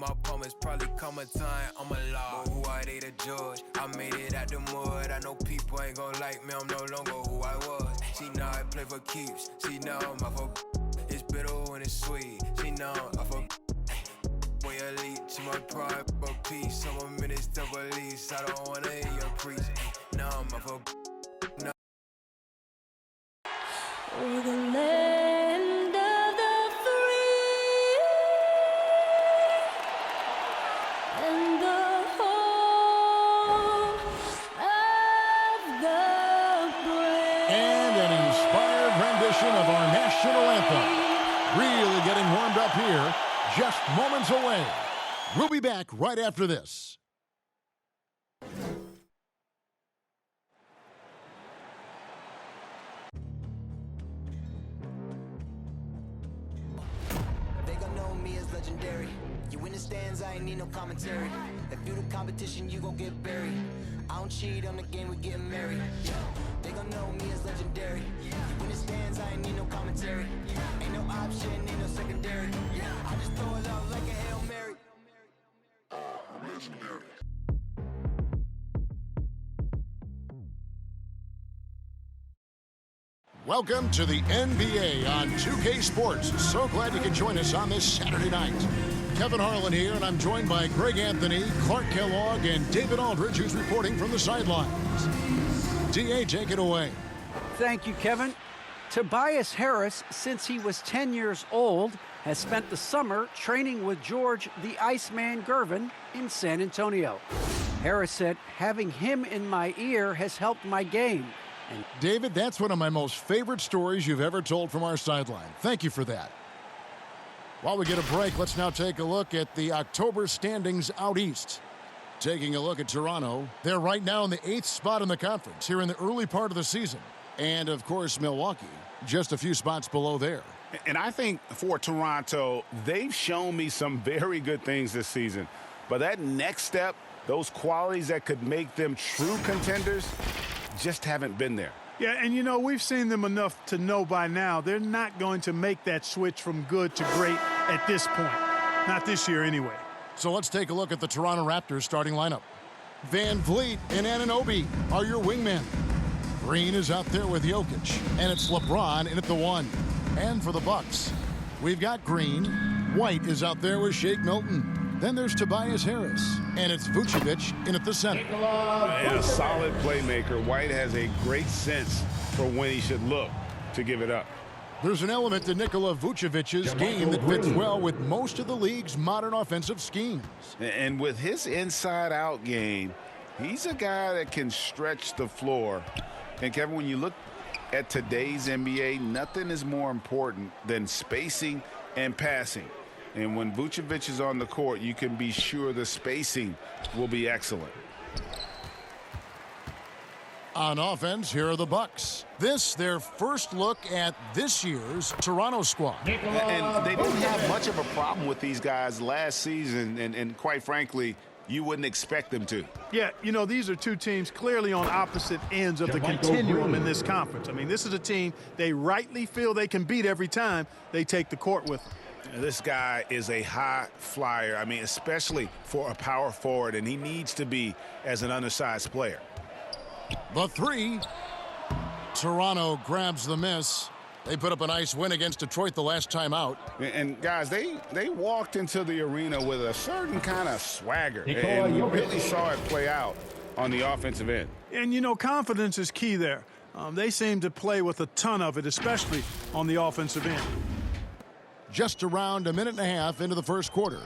my opponents probably come a time I'm a law. But who are they to judge? I made it out the mud. I know people ain't gon' like me, I'm no longer who I was. She know I play for keeps. She know I'm off of it's bitter when it's sweet. She know I'm off of boy elite. She my pride for peace. I'm a minister police. I don't wanna hear your preach. Now I'm off of We're the land of the free and the home of the brave. And an inspired rendition of our national anthem. Really getting warmed up here, just moments away. We'll be back right after this. I ain't need no commentary. If you the competition, you gon' get buried. I don't cheat on the game, we getting married. Yeah. They gon' know me as legendary. You win the stands, I ain't need no commentary. Ain't no option, ain't no secondary. I just throw it out like a Hail Mary. Legendary. Welcome to the NBA on 2K Sports. So glad you can join us on this Saturday night. Kevin Harlan here, and I'm joined by Greg Anthony, Clark Kellogg, and David Aldridge, who's reporting from the sidelines. D.A., take it away. Thank you, Kevin. Tobias Harris, since he was 10 years old, has spent the summer training with George the Iceman Gervin in San Antonio. Harris said, having him in my ear has helped my game. And David, that's one of my most favorite stories you've ever told from our sideline. Thank you for that. While we get a break, let's now take a look at the October standings out east. Taking a look at Toronto, they're right now in the 8th spot in the conference here in the early part of the season. And, of course, Milwaukee, just a few spots below there. And I think for Toronto, they've shown me some very good things this season. But that next step, those qualities that could make them true contenders, just haven't been there. Yeah, and you know, we've seen them enough to know by now they're not going to make that switch from good to great at this point. Not this year anyway. So let's take a look at the Toronto Raptors starting lineup. Van Vliet and Anunoby are your wingmen. Green is out there with Jokic, and it's LeBron in at the 1. And for the Bucks, we've got Green. White is out there with Shake Milton. Then there's Tobias Harris, and it's Vucevic in at the center. And a solid playmaker. White has a great sense for when he should look to give it up. There's an element to Nikola Vucevic's game that fits well with most of the league's modern offensive schemes. And with his inside-out game, he's a guy that can stretch the floor. And, Kevin, when you look at today's NBA, nothing is more important than spacing and passing. And when Vucevic is on the court, you can be sure the spacing will be excellent. On offense, here are the Bucks. This, their first look at this year's Toronto squad. And they didn't have much of a problem with these guys last season, and quite frankly, you wouldn't expect them to. Yeah, you know, these are two teams clearly on opposite ends of the continuum in this conference. I mean, this is a team they rightly feel they can beat every time they take the court with them. This guy is a high flyer, I mean, especially for a power forward, and he needs to be as an undersized player. The 3. Toronto grabs the miss. They put up a nice win against Detroit the last time out. And guys, they walked into the arena with a certain kind of swagger, and you really saw it play out on the offensive end. And, you know, confidence is key there. They seem to play with a ton of it, especially on the offensive end. Just around a minute and a half into the first quarter.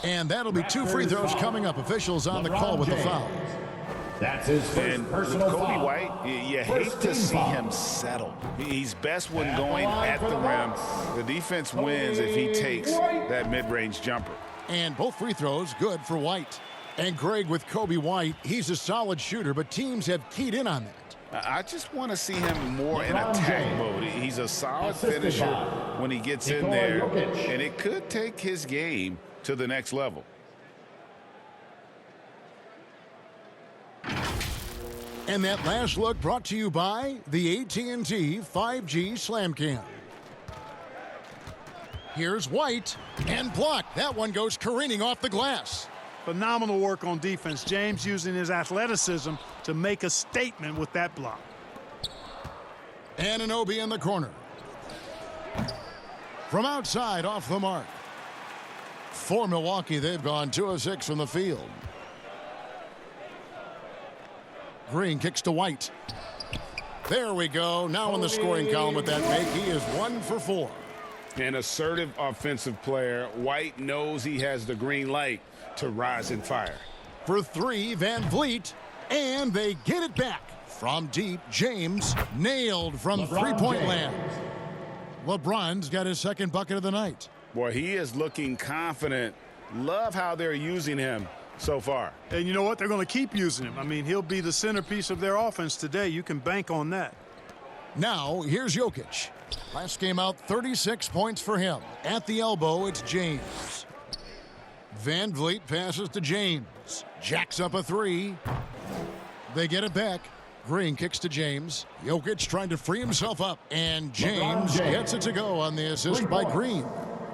And that'll be 2 free throws coming up. Officials on the call with the foul. That's his first personal Kobe foul. White, you hate to see him settle. He's best when going at the rim. The defense wins if he takes that mid-range jumper. And both free throws good for White. And Greg, with Kobe White, he's a solid shooter, but teams have keyed in on that. I just want to see him more in attack mode. He's a solid finisher when he gets in there, and it could take his game to the next level. And that last look brought to you by the AT&T 5G Slam Cam. Here's White, and blocked. That one goes careening off the glass. Phenomenal work on defense. James using his athleticism to make a statement with that block. Anunoby in the corner. From outside, off the mark. For Milwaukee, they've gone 2 of 6 from the field. Green kicks to White. There we go. Now in the scoring column with that make, he is 1 for 4. An assertive offensive player. White knows he has the green light to rise and fire. For 3, Van Vliet, and they get it back. From deep, James nailed from three-point land. LeBron's got his second bucket of the night. Boy, he is looking confident. Love how they're using him so far. And you know what? They're going to keep using him. I mean, he'll be the centerpiece of their offense today. You can bank on that. Now, here's Jokic. Last game out, 36 points for him. At the elbow, it's James. Van Vliet passes to James. Jacks up a 3. They get it back. Green kicks to James. Jokic trying to free himself up. And James gets it to go on the assist by Green.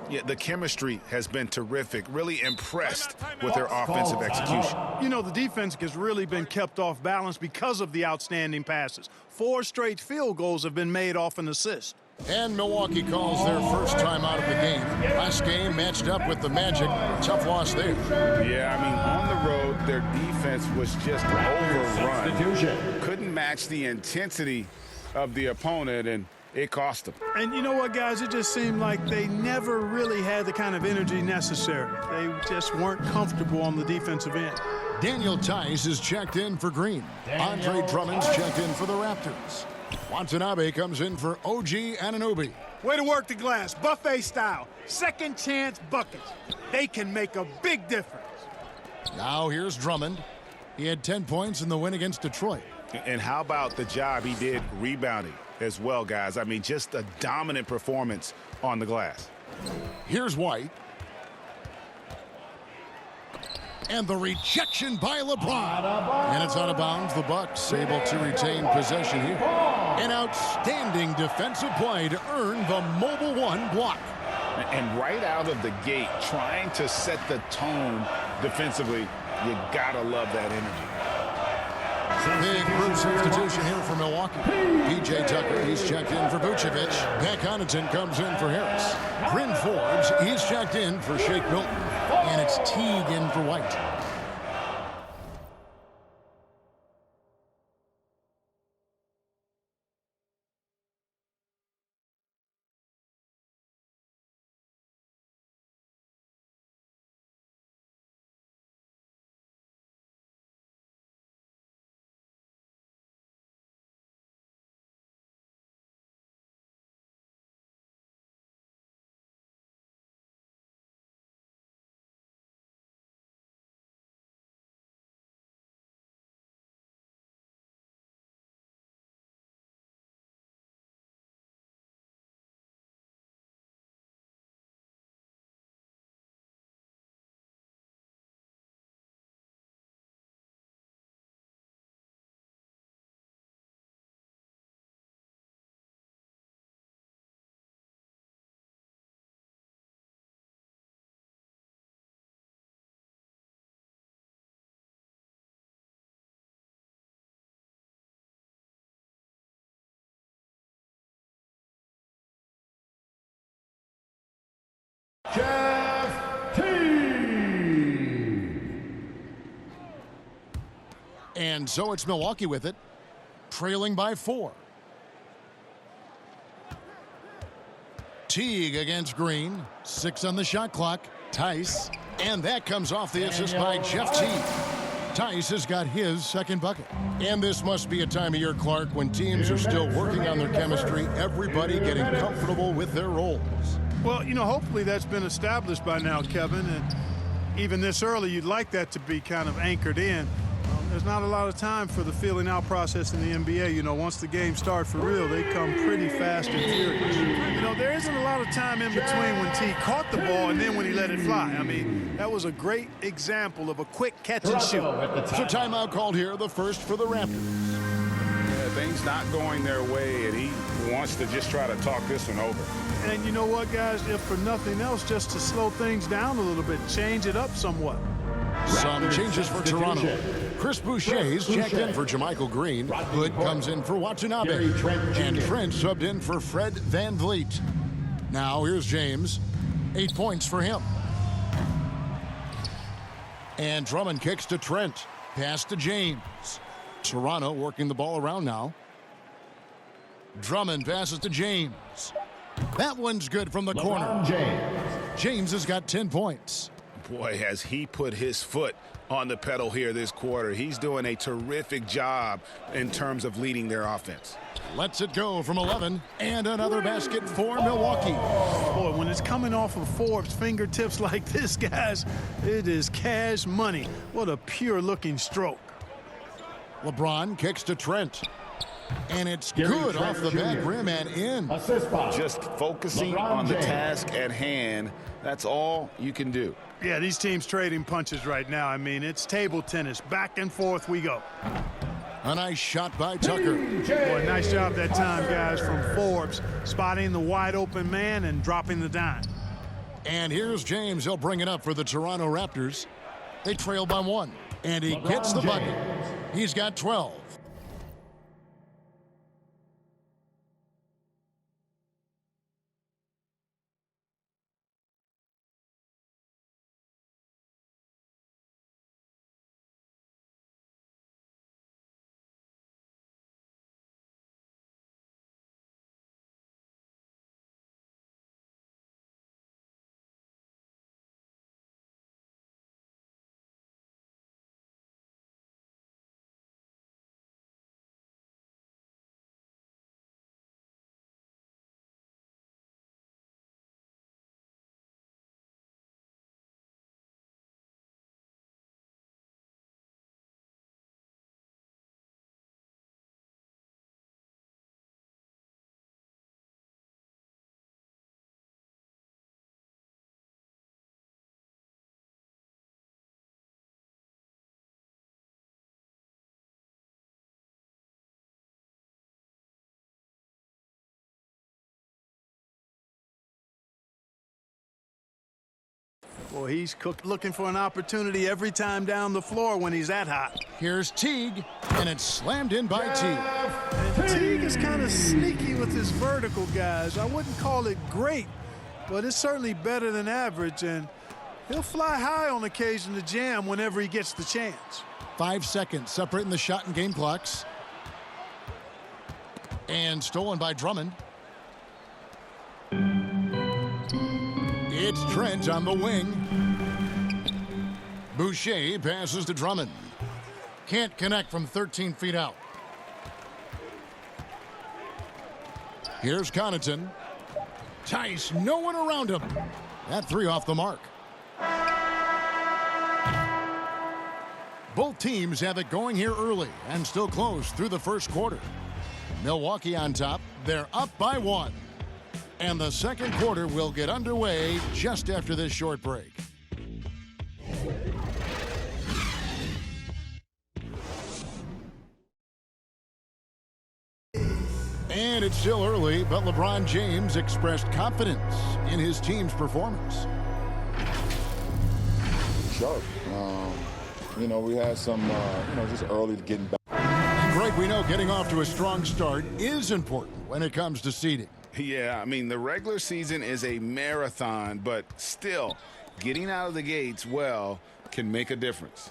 Yeah, the chemistry has been terrific. Really impressed with their offensive execution. You know, the defense has really been kept off balance because of the outstanding passes. 4 straight field goals have been made off an assist. And Milwaukee calls their first time out of the game. Last game matched up with the Magic. Tough loss there. Yeah, I mean, on the road, their defense was just overrun. Couldn't match the intensity of the opponent, and it cost them. And you know what, guys? It just seemed like they never really had the kind of energy necessary. They just weren't comfortable on the defensive end. Daniel Tice is checked in for Green. Andre Drummond's checked in for the Raptors. Watanabe comes in for OG Anunoby. Way to work the glass, buffet style. Second chance buckets. They can make a big difference. Now here's Drummond. He had 10 points in the win against Detroit. And how about the job he did rebounding as well, guys? I mean, just a dominant performance on the glass. Here's White. And the rejection by LeBron. And it's out of bounds. The Bucks able to retain possession here. An outstanding defensive play to earn the Mobile 1 block. And right out of the gate, trying to set the tone defensively, you gotta love that energy. Big group substitution here for Milwaukee. P.J. Tucker, he's checked in for Vucevic. Pat Connaughton comes in for Harris. Bryn Forbes, he's checked in for Shake Milton. And it's Teague in for White. And so it's Milwaukee with it, trailing by 4. Teague against Green, 6 on the shot clock. Tice, and that comes off the assist by Jeff Teague. Tice has got his second bucket. And this must be a time of year, Clark, when teams are still working on their chemistry, everybody getting comfortable with their roles. Well, you know, hopefully that's been established by now, Kevin, and even this early, you'd like that to be kind of anchored in. There's not a lot of time for the feeling out process in the NBA. You know, once the game starts for real, they come pretty fast and furious. You know, there isn't a lot of time in between when T caught the ball and then when he let it fly. I mean, that was a great example of a quick catch and shoot. So timeout called here, the first for the Raptors. Yeah, things not going their way, and he wants to just try to talk this one over. And you know what, guys? If for nothing else, just to slow things down a little bit, change it up somewhat. Some changes for Toronto. Chris Boucher's checked in for Jermichael Green. Hood comes in for Watanabe. And Trent subbed in for Fred VanVleet. Now here's James. 8 points for him. And Drummond kicks to Trent. Pass to James. Toronto working the ball around now. Drummond passes to James. That one's good from the corner. James has got 10 points. Boy, has he put his foot on the pedal here this quarter. He's doing a terrific job in terms of leading their offense. Lets it go from 11, and another basket for Milwaukee. Boy, when it's coming off of Forbes' fingertips like this, guys, it is cash money. What a pure-looking stroke. LeBron kicks to Trent. And it's good off the back rim and in. Just focusing on the task at hand. That's all you can do. Yeah, these teams trading punches right now. I mean, it's table tennis. Back and forth we go. A nice shot by Tucker. Boy, nice job that time, guys, from Forbes. Spotting the wide-open man and dropping the dime. And here's James. He'll bring it up for the Toronto Raptors. They trail by 1. And he gets the bucket. He's got 12. Boy, he's looking for an opportunity every time down the floor when he's that hot. Here's Teague, and it's slammed in by Teague. And Teague is kind of sneaky with his vertical, guys. I wouldn't call it great, but it's certainly better than average, and he'll fly high on occasion to jam whenever he gets the chance. 5 seconds separating the shot and game clocks. And stolen by Drummond. It's Trent on the wing. Boucher passes to Drummond. Can't connect from 13 feet out. Here's Connaughton. Tice, no one around him. That 3 off the mark. Both teams have it going here early and still close through the first quarter. Milwaukee on top. They're up by 1. And the second quarter will get underway just after this short break. And it's still early, but LeBron James expressed confidence in his team's performance. Sharp. You know, we had some, just early getting back. And Greg, we know getting off to a strong start is important when it comes to seeding. Yeah, I mean, the regular season is a marathon, but still, getting out of the gates well can make a difference.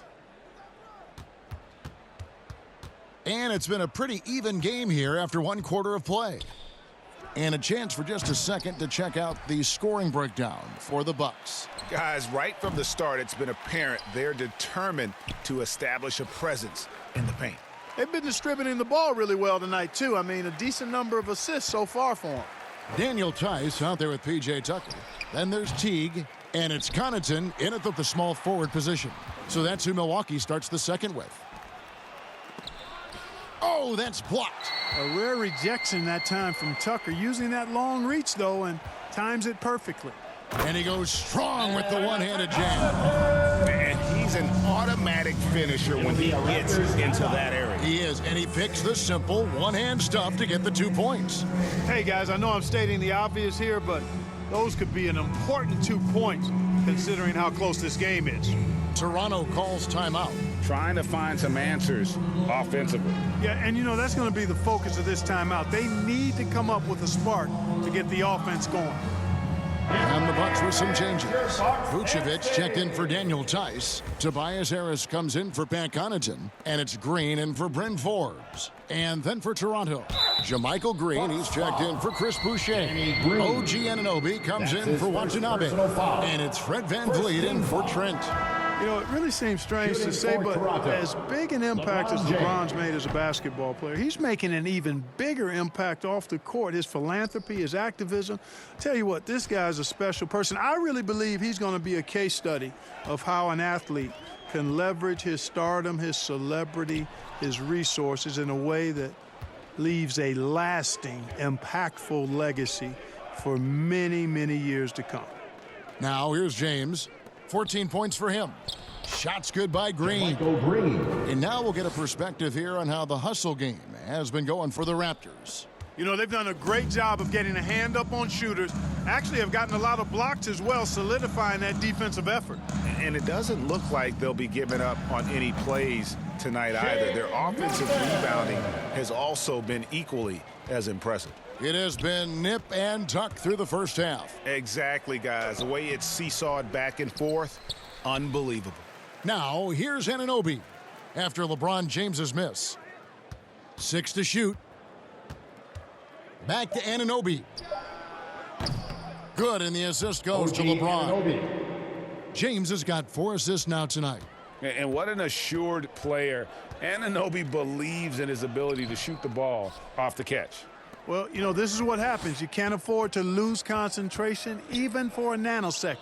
And it's been a pretty even game here after 1 quarter of play. And a chance for just a second to check out the scoring breakdown for the Bucks. Guys, right from the start, it's been apparent they're determined to establish a presence in the paint. They've been distributing the ball really well tonight, too. I mean, a decent number of assists so far for them. Daniel Tice out there with P.J. Tucker. Then there's Teague, and it's Connaughton in at the small forward position. So that's who Milwaukee starts the second with. Oh, that's blocked. A rare rejection that time from Tucker, using that long reach, though, and times it perfectly. And he goes strong with the one-handed jam. And he he's an automatic finisher when he gets into that area. He is, and he picks the simple one-hand stuff to get the 2 points. Hey, guys, I know I'm stating the obvious here, but those could be an important 2 points considering how close this game is. Toronto calls timeout. Trying to find some answers offensively. Yeah, and you know, that's going to be the focus of this timeout. They need to come up with a spark to get the offense going. And the Bucks with some changes. Vucevic checked in for Daniel Tice. Tobias Harris comes in for Pat Connaughton. And it's Green in for Bryn Forbes. And then for Toronto, JaMychal Green, he's checked in for Chris Boucher. OG Anunoby comes in for Watanabe. And it's Fred VanVleet in for Trent. You know, it really seems strange to say, but as big an impact as LeBron's made as a basketball player, he's making an even bigger impact off the court. His philanthropy, his activism. Tell you what, this guy's a special person. I really believe he's going to be a case study of how an athlete can leverage his stardom, his celebrity, his resources in a way that leaves a lasting, impactful legacy for many, many years to come. Now, here's James. 14 points for him. Shots good by Green. And now we'll get a perspective here on how the hustle game has been going for the Raptors. You know, they've done a great job of getting a hand up on shooters. Actually have gotten a lot of blocks as well, solidifying that defensive effort. And it doesn't look like they'll be giving up on any plays tonight either. Their offensive rebounding has also been equally as impressive. It has been nip and tuck through the first half. Exactly, guys. The way it's seesawed back and forth, unbelievable. Now, here's Anunoby after LeBron James's miss. 6 to shoot. Back to Anunoby. Good, and the assist goes to LeBron. James has got 4 assists now tonight. And what an assured player. Anunoby believes in his ability to shoot the ball off the catch. Well, you know, this is what happens. You can't afford to lose concentration even for a nanosecond.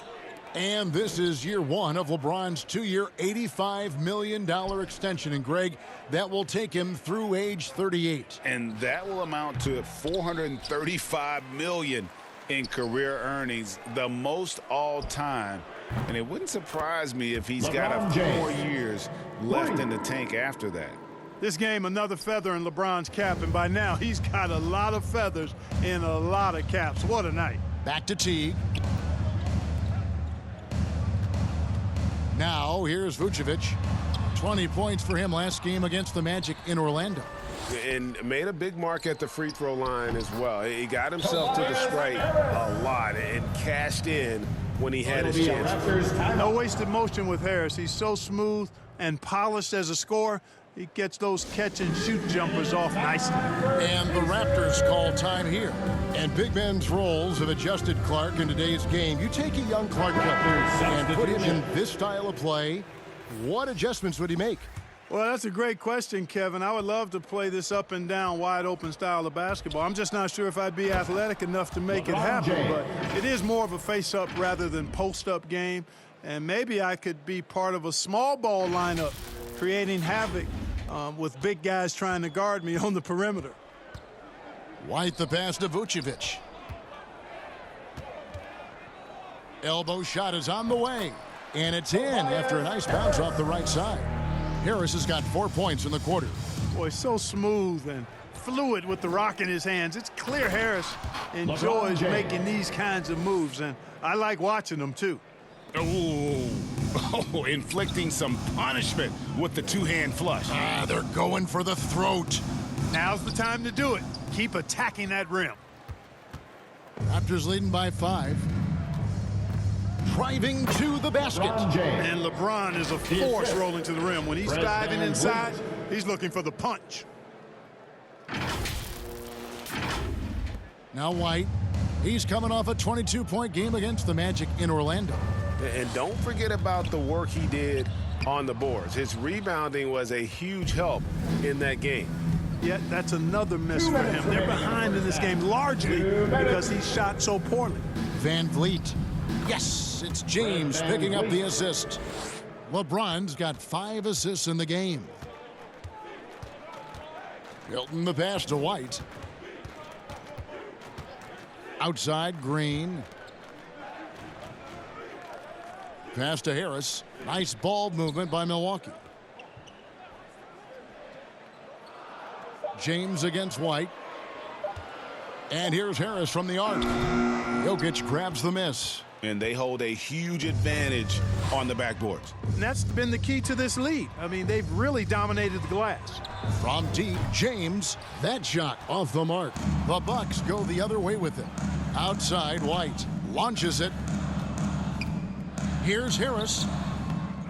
And this is year 1 of LeBron's 2-year, $85 million extension. And, Greg, that will take him through age 38. And that will amount to $435 million in career earnings, the most all time. And it wouldn't surprise me if he's got a few more years left in the tank after that. This game, another feather in LeBron's cap, and by now he's got a lot of feathers in a lot of caps. What a night. Back to Teague. Now, here's Vucevic. 20 points for him last game against the Magic in Orlando. And made a big mark at the free throw line as well. He got himself to the stripe a lot and cashed in when he had his chance. No wasted motion with Harris. He's so smooth and polished as a scorer. He gets those catch-and-shoot jumpers off nicely. And the Raptors call time here. And big men's roles have adjusted Clark in today's game. You take a young Clark and put him in this style of play. What adjustments would he make? Well, that's a great question, Kevin. I would love to play this up and down, wide open style of basketball. I'm just not sure if I'd be athletic enough to make it happen, but it is more of a face-up rather than post-up game. And maybe I could be part of a small ball lineup, creating havoc with big guys trying to guard me on the perimeter. White the pass to Vucevic. Elbow shot is on the way. And it's in after a nice bounce off the right side. Harris has got 4 points in the quarter. Boy, so smooth and fluid with the rock in his hands. It's clear Harris enjoys making these kinds of moves, and I like watching them too. Oh, inflicting some punishment with the two-hand flush. They're going for the throat. Now's the time to do it. Keep attacking that rim. Raptors leading by 5. Driving to the basket. And LeBron is a force rolling to the rim. When he's diving inside, he's looking for the punch. Now White. He's coming off a 22-point game against the Magic in Orlando. And don't forget about the work he did on the boards. His rebounding was a huge help in that game. Yet that's another miss for him. They're behind in this game largely because he shot so poorly. VanVleet. Yes, it's James picking up the assist. LeBron's got 5 assists in the game. Hilton the pass to White. Outside, Green. Pass to Harris. Nice ball movement by Milwaukee. James against White. And here's Harris from the arc. Jokic grabs the miss. And they hold a huge advantage on the backboards. And that's been the key to this lead. I mean, they've really dominated the glass. From deep, James. That shot off the mark. The Bucks go the other way with it. Outside, White launches it. Here's Harris.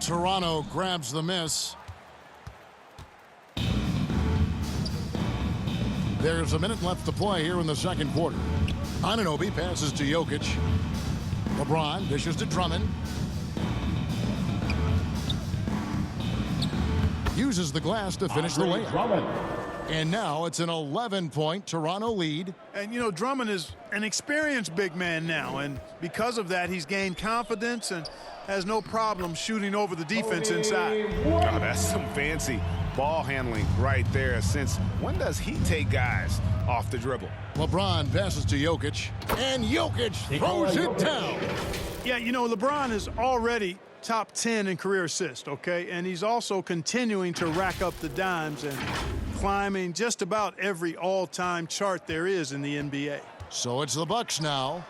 Toronto grabs the miss. There's a minute left to play here in the second quarter. Anunoby passes to Jokic. LeBron dishes to Drummond. Uses the glass to finish the layup. And now it's an 11-point Toronto lead. And, you know, Drummond is an experienced big man now, and because of that, he's gained confidence and has no problem shooting over the defense inside. Oh, that's some fancy ball handling right there. Since when does he take guys off the dribble? LeBron passes to Jokic, and Jokic throws it down. Yeah, you know, LeBron is already top 10 in career assists, okay? And he's also continuing to rack up the dimes and climbing just about every all-time chart there is in the NBA. So it's the Bucks now,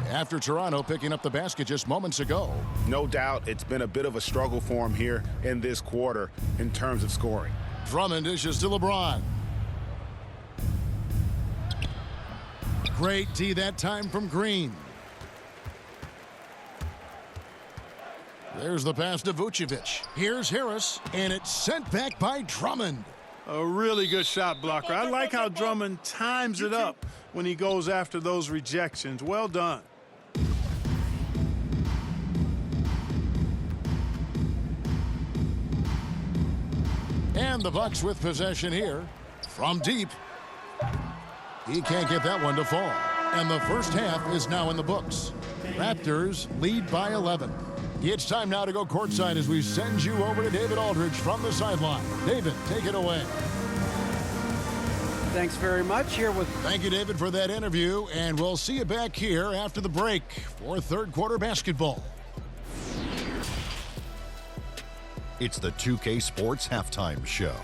after Toronto picking up the basket just moments ago. No doubt it's been a bit of a struggle for him here in this quarter in terms of scoring. Drummond dishes to LeBron. Great D that time from Green. There's the pass to Vucevic. Here's Harris, and it's sent back by Drummond. A really good shot blocker. I like how Drummond times it up when he goes after those rejections. Well done. And the Bucks with possession here. From deep. He can't get that one to fall. And the first half is now in the books. Raptors lead by 11. It's time now to go courtside as we send you over to David Aldridge from the sideline. David, take it away. Thanks very much. Here with Thank you, David, for that interview, and we'll see you back here after the break for third quarter basketball. It's the 2K Sports Halftime Show.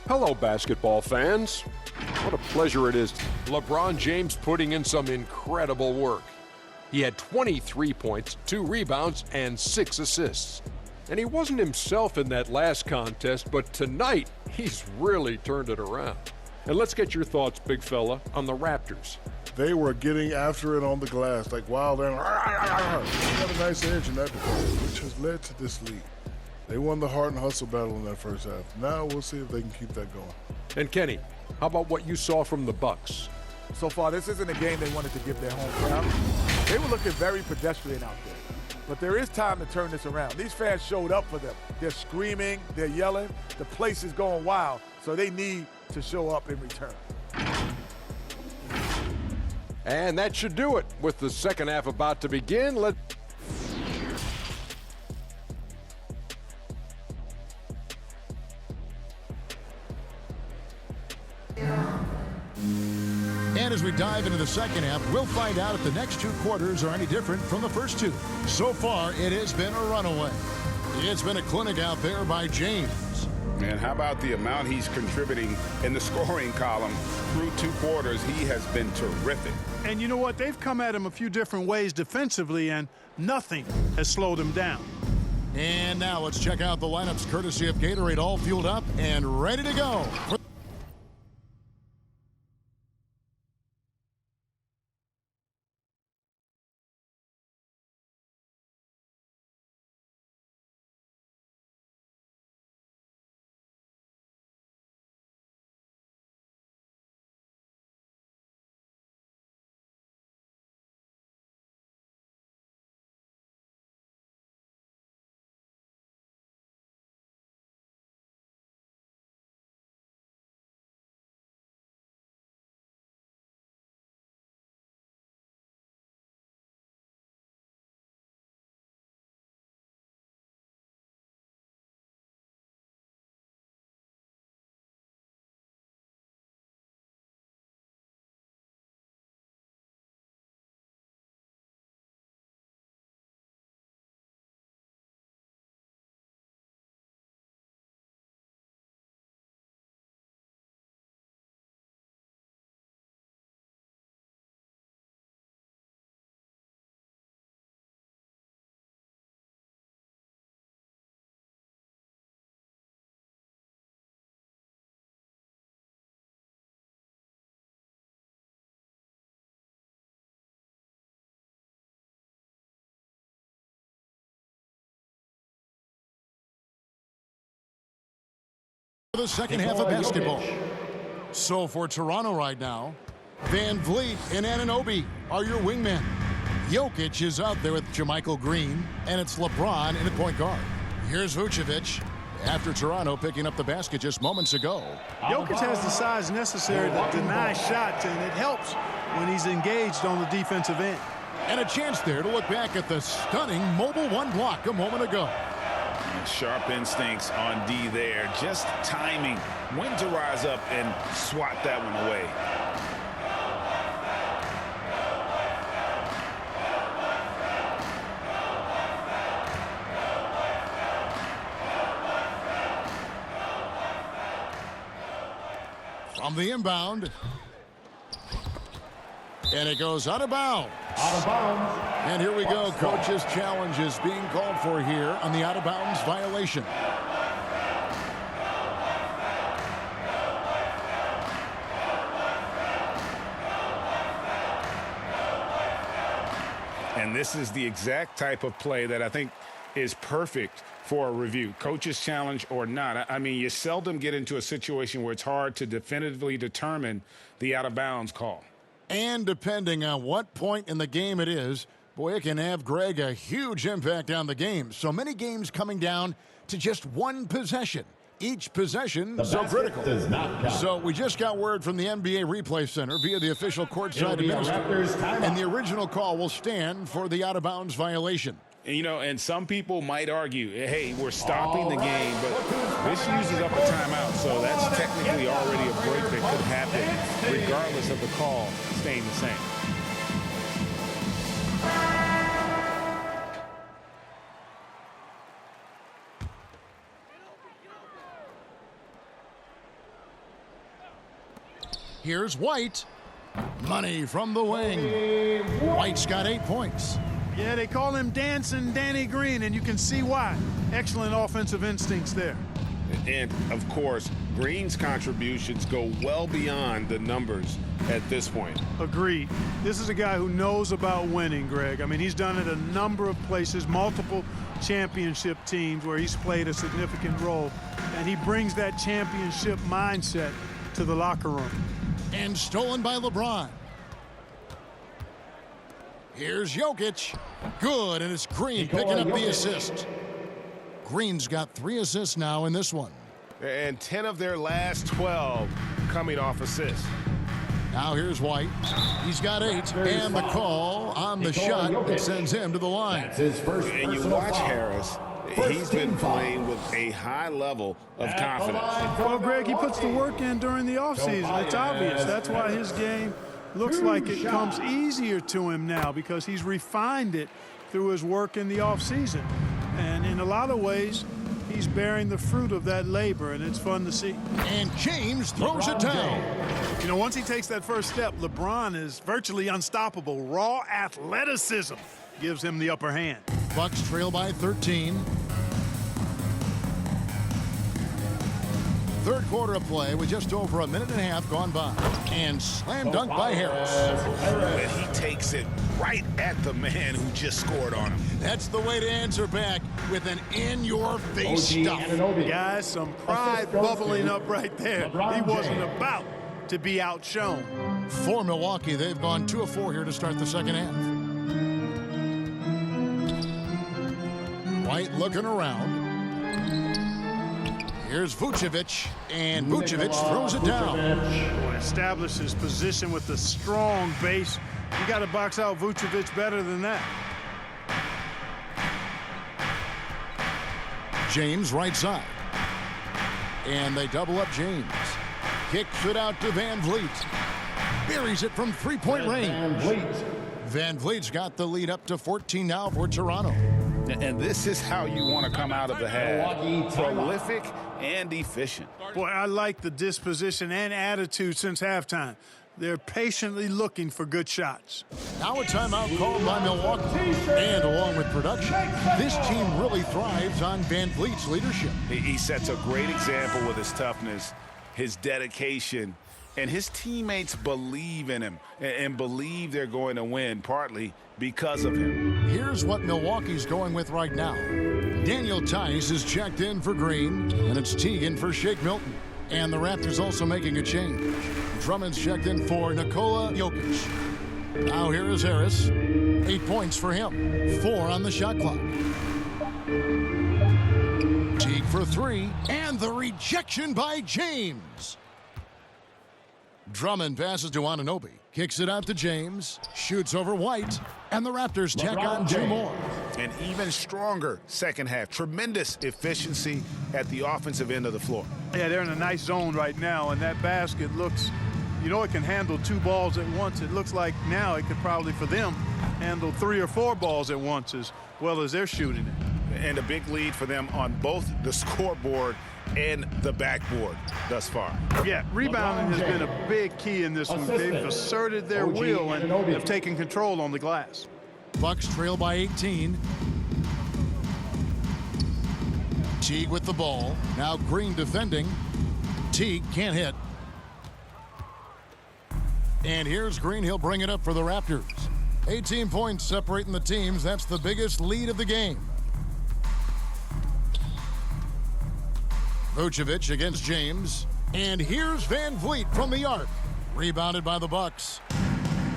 Hello, basketball fans. What a pleasure it is. LeBron James putting in some incredible work. He had 23 points, 2 rebounds, and 6 assists. And he wasn't himself in that last contest, but tonight, he's really turned it around. And let's get your thoughts, big fella, on the Raptors. They were getting after it on the glass like wild. They got a nice edge in that department, which has led to this lead. They won the heart and hustle battle in that first half. Now we'll see if they can keep that going. And Kenny, how about what you saw from the Bucks? So far, this isn't a game they wanted to give their home crowd. They were looking very pedestrian out there. But there is time to turn this around. These fans showed up for them. They're screaming, they're yelling. The place is going wild, so they need to show up in return. And that should do it. With the second half about to begin, And as we dive into the second half, we'll find out if the next 2 quarters are any different from the first 2. So far, it has been a runaway. It's been a clinic out there by James. And how about the amount he's contributing in the scoring column through 2 quarters? He has been terrific. And you know what? They've come at him a few different ways defensively, and nothing has slowed him down. And now let's check out the lineups courtesy of Gatorade, all fueled up and ready to go. the second half of basketball. So for Toronto right now, Van Vliet and Anunoby are your wingmen. Jokic is out there with Jermichael Green, and it's LeBron in at point guard. Here's Vucevic after Toronto picking up the basket just moments ago. Jokic has the size necessary to deny shots, and it helps when he's engaged on the defensive end. And a chance there to look back at the stunning mobile one block a moment ago. Sharp instincts on D there. Just timing when to rise up and swat that one away. From the inbound. And it goes out of bounds. Out of bounds. And here we go. Coach's challenge is being called for here on the out of bounds violation. And this is the exact type of play that I think is perfect for a review. Coach's challenge or not. I mean, you seldom get into a situation where it's hard to definitively determine the out of bounds call. And depending on what point in the game it is, boy, it can have, Greg, a huge impact on the game. So many games coming down to just one possession. Each possession so critical. Does not count. So we just got word from the NBA Replay Center via the official courtside administrator. And the original call will stand for the out-of-bounds violation. You know, and some people might argue, hey, we're stopping the game, but this uses up a timeout, so that's technically already a break that could happen, regardless of the call staying the same. Here's White. Money from the wing. White's got 8 points. Yeah, they call him Dancing Danny Green, and you can see why. Excellent offensive instincts there. And, of course, Green's contributions go well beyond the numbers at this point. Agreed. This is a guy who knows about winning, Greg. I mean, he's done it a number of places, multiple championship teams where he's played a significant role, and he brings that championship mindset to the locker room. And stolen by LeBron. Here's Jokic. Good, and it's Green picking up the assist. Green's got 3 assists now in this one. And 10 of their last 12 coming off assists. Now here's White. He's got 8, and the call on the shot that sends him to the line. That's his first. And you watch Harris. He's been playing with a high level of confidence. Well, Greg, he puts the work in during the offseason. It's obvious. That's why his game looks like it comes easier to him now, because he's refined it through his work in the offseason. And in a lot of ways, he's bearing the fruit of that labor, and it's fun to see. And James throws it down. You know, once he takes that first step, LeBron is virtually unstoppable. Raw athleticism gives him the upper hand. Bucks trail by 13. Third quarter of play with just over a minute and a half gone by. And slam dunk by Harris. And he takes it right at the man who just scored on him. That's the way to answer back with an in-your-face stuff. Guys, some pride bubbling up right there. He wasn't about to be outshone. For Milwaukee, they've gone 2 of 4 here to start the second half. White looking around. Here's Vucevic, and Vucevic throws it down. Establishes position with the strong base. You got to box out Vucevic better than that. James right side. And they double up James. Kicks it out to Van Vliet. Buries it from 3-point range. Van Vliet's got the lead up to 14 now for Toronto. And this is how you want to come out of the half. Prolific and efficient. Boy, I like the disposition and attitude since halftime. They're patiently looking for good shots. Now a timeout called by Milwaukee. And along with production, this team really thrives on Van Vliet's leadership. He sets a great example with his toughness, his dedication, and his teammates believe in him and believe they're going to win, partly because of him. Here's what Milwaukee's going with right now. Daniel Tice is checked in for Green, and it's Teagan for Shake Milton. And the Raptors also making a change. Drummond's checked in for Nikola Jokic. Now here is Harris. 8 points for him. 4 on the shot clock. Teague for 3. And the rejection by James. Drummond passes to Anunoby. Kicks it out to James. Shoots over White. And the Raptors tack on 2 more. An even stronger second half. Tremendous efficiency at the offensive end of the floor. Yeah, they're in a nice zone right now, and that basket looks, you know, it can handle 2 balls at once. It looks like now it could probably, for them, handle 3 or 4 balls at once as well as they're shooting it. And a big lead for them on both the scoreboard and the backboard thus far. Yeah, rebounding has been a big key in this one. They've asserted their will and have taken control on the glass. Bucks trail by 18. Teague with the ball. Now Green defending. Teague can't hit. And here's Green. He'll bring it up for the Raptors. 18 points separating the teams. That's the biggest lead of the game. Vucevic against James. And here's Van Vliet from the arc. Rebounded by the Bucks.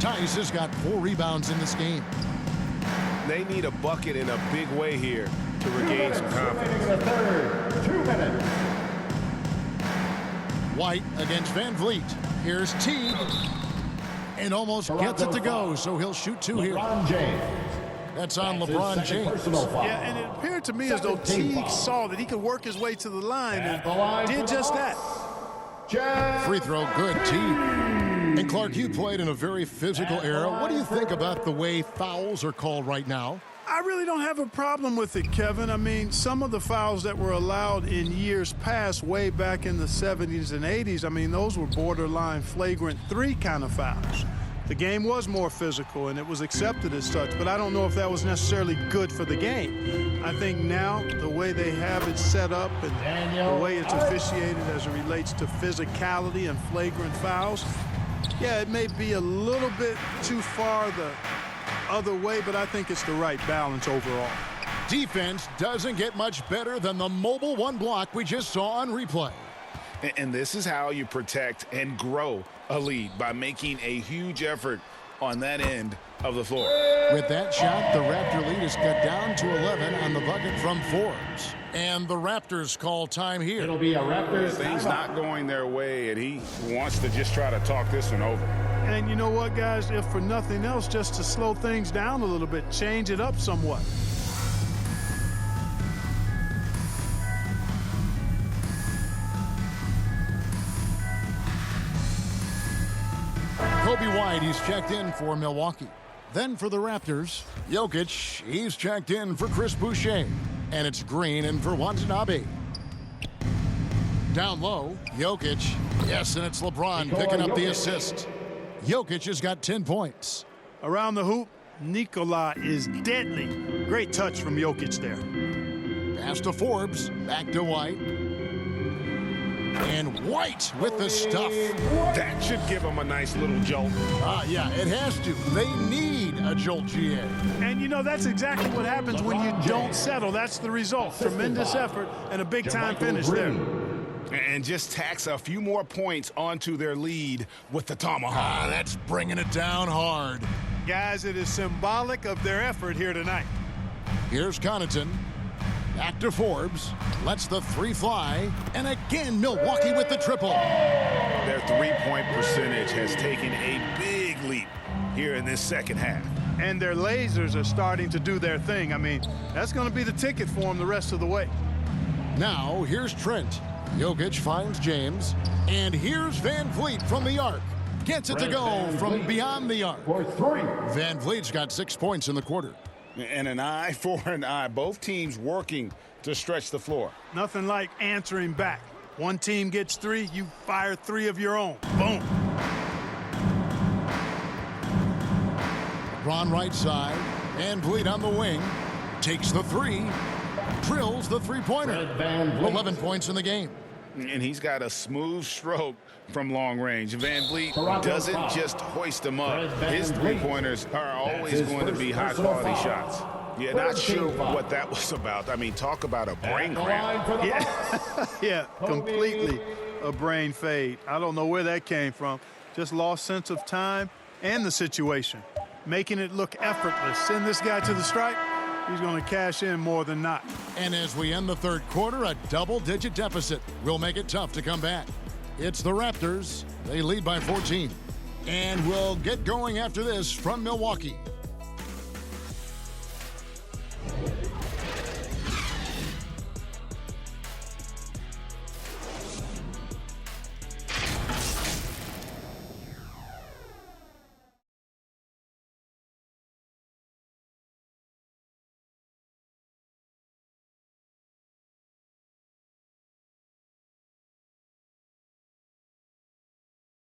Tice has got 4 rebounds in this game. They need a bucket in a big way here to regain some confidence. The third, 2 minutes. White against Van Vliet. Here's Teague. And almost gets it to go, so he'll shoot 2 here. James. That's on LeBron James. Yeah, and it appeared to me as though Teague saw that he could work his way to the line and did just that. Free throw good, Teague. And Clark, you played in a very physical era. What do you think about the way fouls are called right now? I really don't have a problem with it, Kevin. I mean, some of the fouls that were allowed in years past, way back in the 70s and 80s, I mean, those were borderline flagrant 3 kind of fouls. The game was more physical, and it was accepted as such, but I don't know if that was necessarily good for the game. I think now, the way they have it set up and the way it's officiated as it relates to physicality and flagrant fouls, yeah, it may be a little bit too far the other way, but I think it's the right balance overall. Defense doesn't get much better than the mobile 1 block we just saw on replay. And this is how you protect and grow a lead, by making a huge effort on that end of the floor. With that shot, the Raptor lead is cut down to 11 on the bucket from Forbes. And the Raptors call time here. It'll be a Raptors. Things not going their way, and he wants to just try to talk this one over. And you know what, guys? If for nothing else, just to slow things down a little bit, change it up somewhat. Kobe White, he's checked in for Milwaukee. Then for the Raptors, Jokic, he's checked in for Chris Boucher. And it's Green in for Watanabe. Down low, Jokic. Yes, and it's LeBron picking up the assist. Jokic has got 10 points. Around the hoop, Nikola is deadly. Great touch from Jokic there. Pass to Forbes, back to White. And White with the stuff. That should give him a nice little jolt. Yeah, it has to. They need a jolt, GA. And, you know, that's exactly what happens when you don't settle. That's the result. Tremendous effort and a big-time finish there. And just tacks a few more points onto their lead with the tomahawk. That's bringing it down hard. Guys, it is symbolic of their effort here tonight. Here's Connaughton. Back to Forbes. Lets the 3 fly. And again, Milwaukee with the triple. Their 3-point percentage has taken a big leap here in this second half. And their lasers are starting to do their thing. I mean, that's going to be the ticket for them the rest of the way. Now, here's Trent. Jokic finds James. And here's Van Vliet from the arc. Gets it to go from beyond the arc. Van Vliet's got 6 points in the quarter. And an eye for an eye. Both teams working to stretch the floor. Nothing like answering back. One team gets 3, you fire 3 of your own. Boom. LeBron right side. Van Vliet on the wing. Takes the 3. Drills the 3-pointer. 11 points in the game. And he's got a smooth stroke from long range. Van Vliet doesn't just hoist them up. His 3-pointers are always going to be high-quality shots. Yeah, not sure what that was about. I mean, talk about a brain cramp. Yeah, completely. a brain fade. I don't know where that came from. Just lost sense of time and the situation, making it look effortless. Send this guy to the stripe. He's going to cash in more than not. And as we end the third quarter, a double-digit deficit will make it tough to come back. It's the Raptors. They lead by 14. And we'll get going after this from Milwaukee.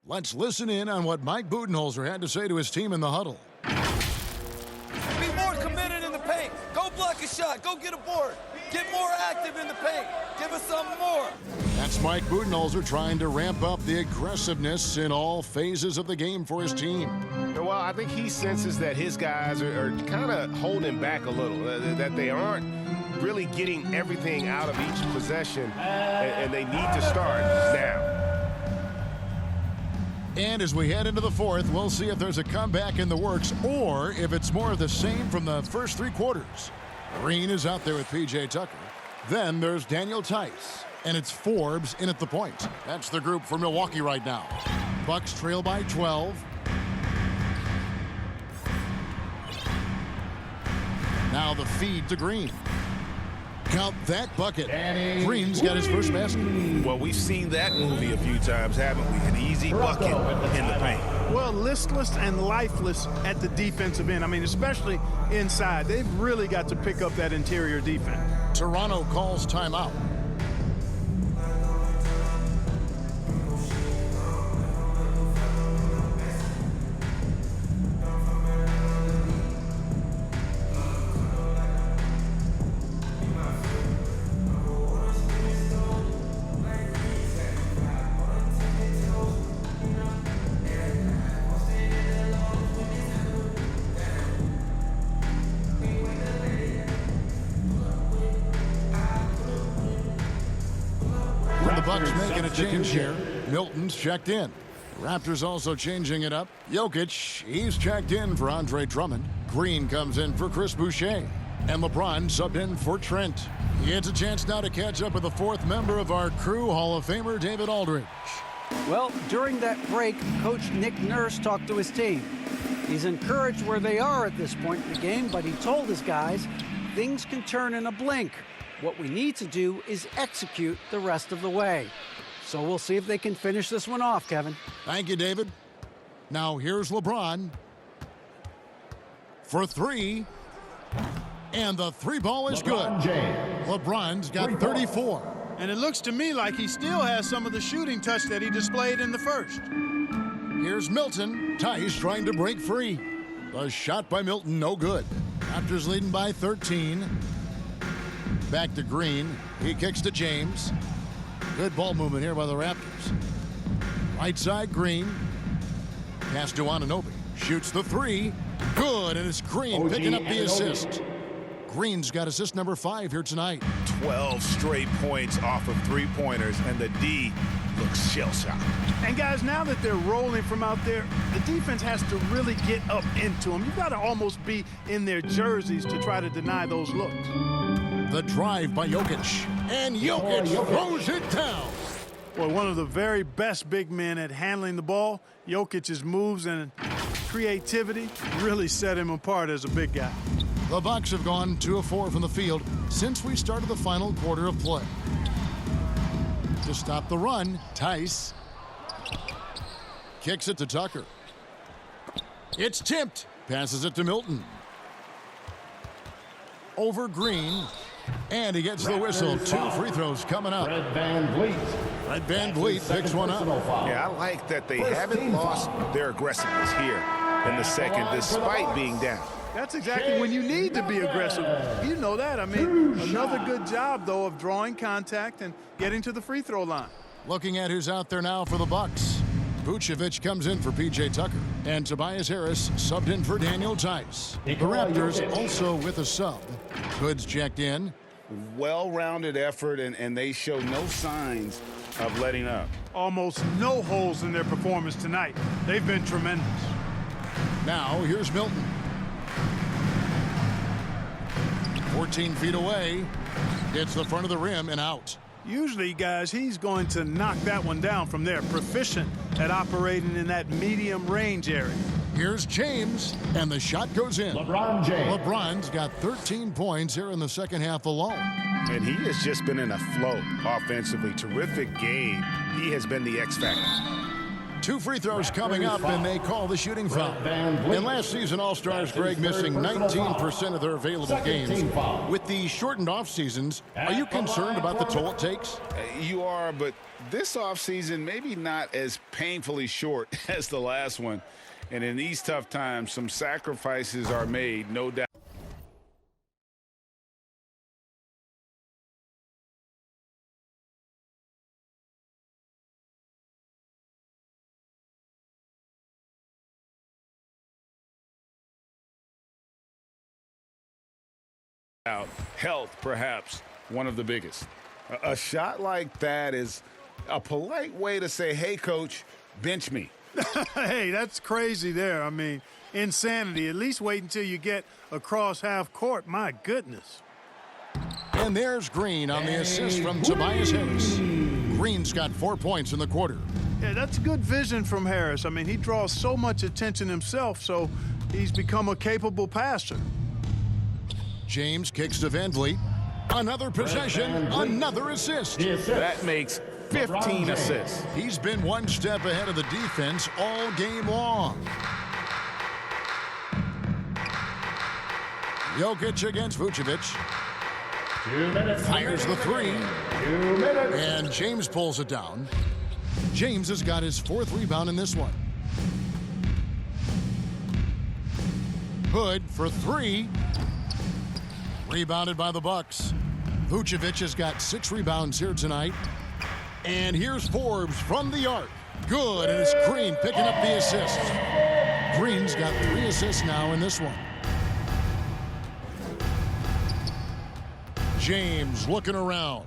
Let's listen in on what Mike Budenholzer had to say to his team in the huddle. Be more committed in the paint. Go block a shot. Go get a board. Get more active in the paint. Give us something more. That's Mike Budenholzer trying to ramp up the aggressiveness in all phases of the game for his team. Well, I think he senses that his guys are kind of holding back a little, that they aren't really getting everything out of each possession, and they need to start now. And as we head into the fourth, we'll see if there's a comeback in the works or if it's more of the same from the first three quarters. Green is out there with P.J. Tucker. Then there's Daniel Tice. And it's Forbes in at the point. That's the group for Milwaukee right now. Bucks trail by 12. Now the feed to Green. Count that bucket. Green's got his first basket. Well, we've seen that movie a few times, haven't we? An easy bucket in the paint. Well, listless and lifeless at the defensive end. I mean, especially inside. They've really got to pick up that interior defense. Toronto calls timeout. The Bucks making a change here. Milton's checked in. Raptors also changing it up. Jokic, he's checked in for Andre Drummond. Green comes in for Chris Boucher. And LeBron subbed in for Trent. He gets a chance now to catch up with the fourth member of our crew, Hall of Famer David Aldridge. Well, during that break, Coach Nick Nurse talked to his team. He's encouraged where they are at this point in the game, but he told his guys things can turn in a blink. What we need to do is execute the rest of the way. So we'll see if they can finish this one off, Kevin. Thank you, David. Now here's LeBron for three. And the three ball is good. LeBron's got 34. And it looks to me like he still has some of the shooting touch that he displayed in the first. Here's Milton. Tice trying to break free. The shot by Milton, no good. Raptors leading by 13. Back to Green. He kicks to James. Good ball movement here by the Raptors. Right side, Green. Pass to Anunoby. Shoots the three. Good, and it's Green picking up the assist. Green's got assist number 5 here tonight. 12 straight points off of three-pointers, and the D looks shell-shocked. And guys, now that they're rolling from out there, the defense has to really get up into them. You've got to almost be in their jerseys to try to deny those looks. The drive by Jokic. And Jokic throws it down. Boy, one of the very best big men at handling the ball. Jokic's moves and creativity really set him apart as a big guy. The Bucks have gone 2 of 4 from the field since we started the final quarter of play. To stop the run, Tice kicks it to Tucker. It's tipped. Passes it to Milton. Over Green. And he gets the whistle. 2 free throws coming up. Fred VanVleet. Fred VanVleet picks one up. Yeah, I like that they haven't lost their aggressiveness here in the second, despite being down. That's exactly when you need to be aggressive. You know that. I mean, another good job, though, of drawing contact and getting to the free throw line. Looking at who's out there now for the Bucks. Vucevic comes in for P.J. Tucker. And Tobias Harris subbed in for Daniel Tice. The Raptors also with a sub. Goods checked in. Well-rounded effort, and they show no signs of letting up. almost no holes in their performance tonight. They've been tremendous. Now, here's Milton. 14 feet away. Hits the front of the rim and out. Usually, guys, he's going to knock that one down from there. Proficient at operating in that medium range area. Here's James, and the shot goes in. LeBron James. LeBron's got 13 points here in the second half alone. And he has just been in a flow offensively. Terrific game. He has been the X factor. 2 free throws coming up, and they call the shooting foul. And last season, All-Stars, Greg, missing 19% of their available games. With the shortened off seasons, are you concerned about the toll it takes? You are, but this offseason maybe not as painfully short as the last one. And in these tough times, some sacrifices are made, no doubt. Health, perhaps one of the biggest. A shot like that is a polite way to say, hey, coach, bench me. Hey, that's crazy there. I mean, insanity. At least wait until you get across half court. My goodness. And there's Green on the assist from Tobias Harris. Green's got 4 points in the quarter. Yeah, that's good vision from Harris. I mean, he draws so much attention himself, so he's become a capable passer. James kicks to Van Vliet. Another possession, another assist. That makes 15 assists. He's been one step ahead of the defense all game long. Jokic against Vucevic. 2 minutes. Fires the three. 2 minutes. And James pulls it down. James has got his 4th rebound in this one. Hood for 3. Rebounded by the Bucks. Vucevic has got 6 rebounds here tonight. And here's Forbes from the arc. Good, and it's Green picking up the assist. Green's got 3 assists now in this one. James looking around.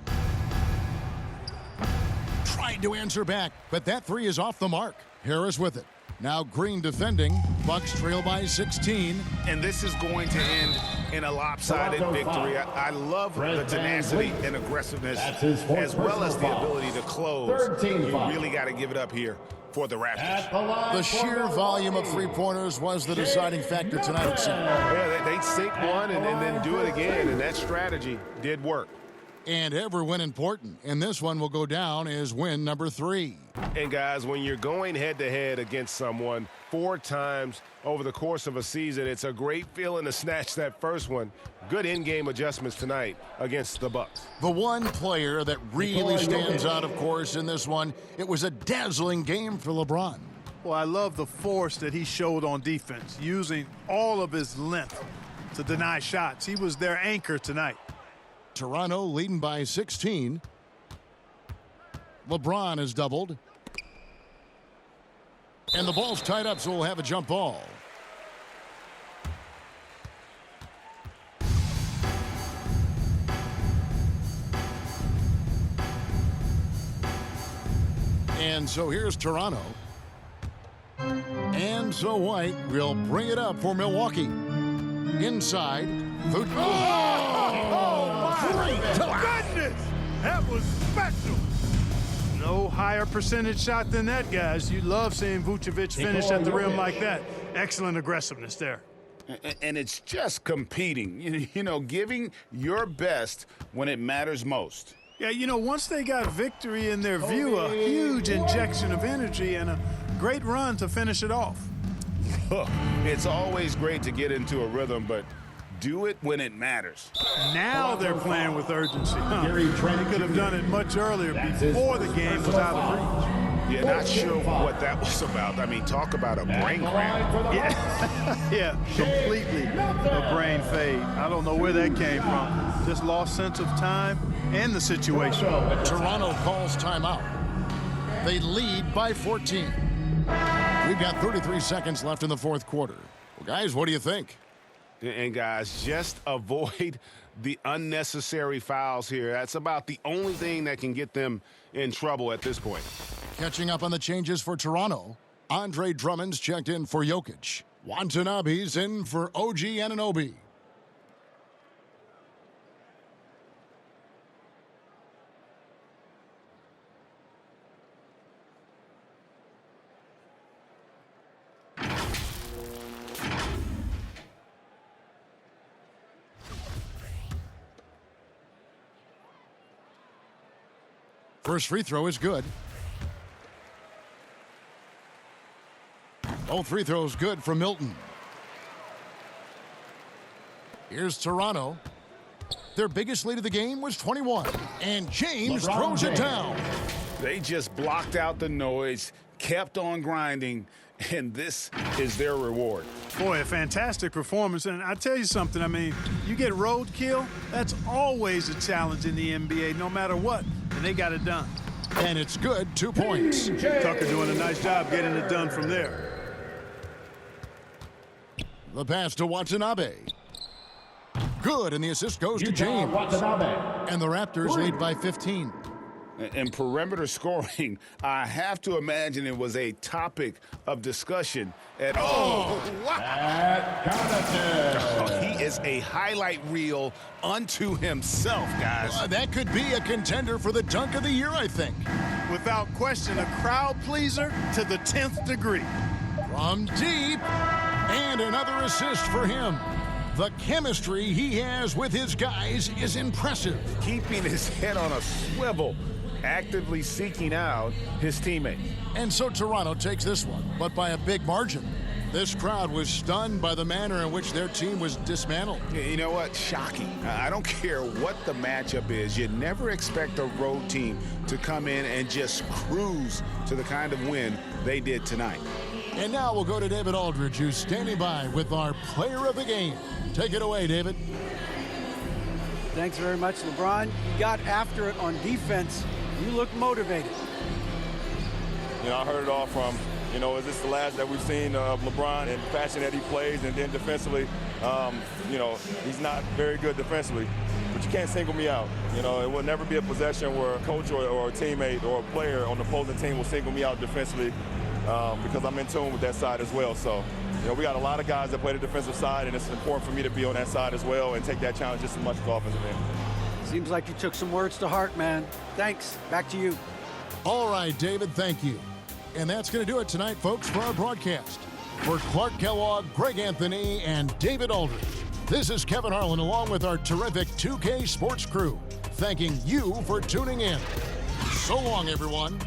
Tried to answer back, but that 3 is off the mark. Harris with it. Now Green defending. Bucks trail by 16. And this is going to end in a lopsided victory. I love the tenacity and aggressiveness as well as the ability to close. You really got to give it up here for the Raptors. The sheer volume of three-pointers was the deciding factor tonight, it seemed. Yeah, they'd sink one and then do it again, and that strategy did work. And every win important. And this one will go down as win number 3. And guys, when you're going head-to-head against someone 4 times over the course of a season, it's a great feeling to snatch that first one. Good in-game adjustments tonight against the Bucks. The one player that really stands out, of course, in this one, it was a dazzling game for LeBron. Well, I love the force that he showed on defense, using all of his length to deny shots. He was their anchor tonight. Toronto leading by 16. LeBron is doubled. And the ball's tied up, so we'll have a jump ball. And so here's Toronto. And so White will bring it up for Milwaukee. Inside. Goodness! That was special. No higher percentage shot than that, guys. You love seeing Vucevic finish at the rim like that. Excellent aggressiveness there. And it's just competing, you know, giving your best when it matters most. Yeah, you know, once they got victory in their view, a huge injection of energy and a great run to finish it off. It's always great to get into a rhythm, but do it when it matters. Now they're playing with urgency. They could have done it much earlier before the game was out of reach. Yeah, not sure what that was about. I mean, talk about a brain cramp. Yeah, completely a brain fade. I don't know where that came from. Just lost sense of time and the situation. Toronto calls timeout. They lead by 14. We've got 33 seconds left in the fourth quarter. Well, guys, what do you think? And guys, just avoid the unnecessary fouls here. That's about the only thing that can get them in trouble at this point. Catching up on the changes for Toronto, Andre Drummond's checked in for Jokic. Watanabe's in for OG Anunoby. First free throw is good. Both free throws good for Milton. Here's Toronto. Their biggest lead of the game was 21. And James throws it down. They just blocked out the noise, kept on grinding, and this is their reward. Boy, a fantastic performance. And I tell you something, I mean, you get roadkill, that's always a challenge in the NBA, no matter what. And they got it done. And it's good, 2 points. Tucker doing a nice job getting it done from there. The pass to Watanabe. Good, and the assist goes to James. And the Raptors lead by 15. In perimeter scoring, I have to imagine it was a topic of discussion at all. He is a highlight reel unto himself, guys. That could be a contender for the dunk of the year, I think. Without question, a crowd pleaser to the 10th degree. From deep, and another assist for him. The chemistry he has with his guys is impressive. Keeping his head on a swivel, actively seeking out his teammates. And so Toronto takes this one, but by a big margin. This crowd was stunned by the manner in which their team was dismantled. You know what? Shocking. I don't care what the matchup is. You never expect a road team to come in and just cruise to the kind of win they did tonight. And now we'll go to David Aldridge, who's standing by with our player of the game. Take it away, David. Thanks very much, LeBron. You got after it on defense. You look motivated. You know, I heard it all from, you know, is this the last that we've seen of LeBron and the fashion that he plays, and then defensively, you know, he's not very good defensively, but you can't single me out. You know, it will never be a possession where a coach or a teammate or a player on the opposing team will single me out defensively because I'm in tune with that side as well. So, you know, we got a lot of guys that play the defensive side, and it's important for me to be on that side as well and take that challenge just as much as the offensive end. Seems like you took some words to heart, man. Thanks. Back to you. All right, David, thank you. And that's going to do it tonight, folks, for our broadcast. For Clark Kellogg, Greg Anthony, and David Aldridge, this is Kevin Harlan along with our terrific 2K Sports crew, thanking you for tuning in. So long, everyone.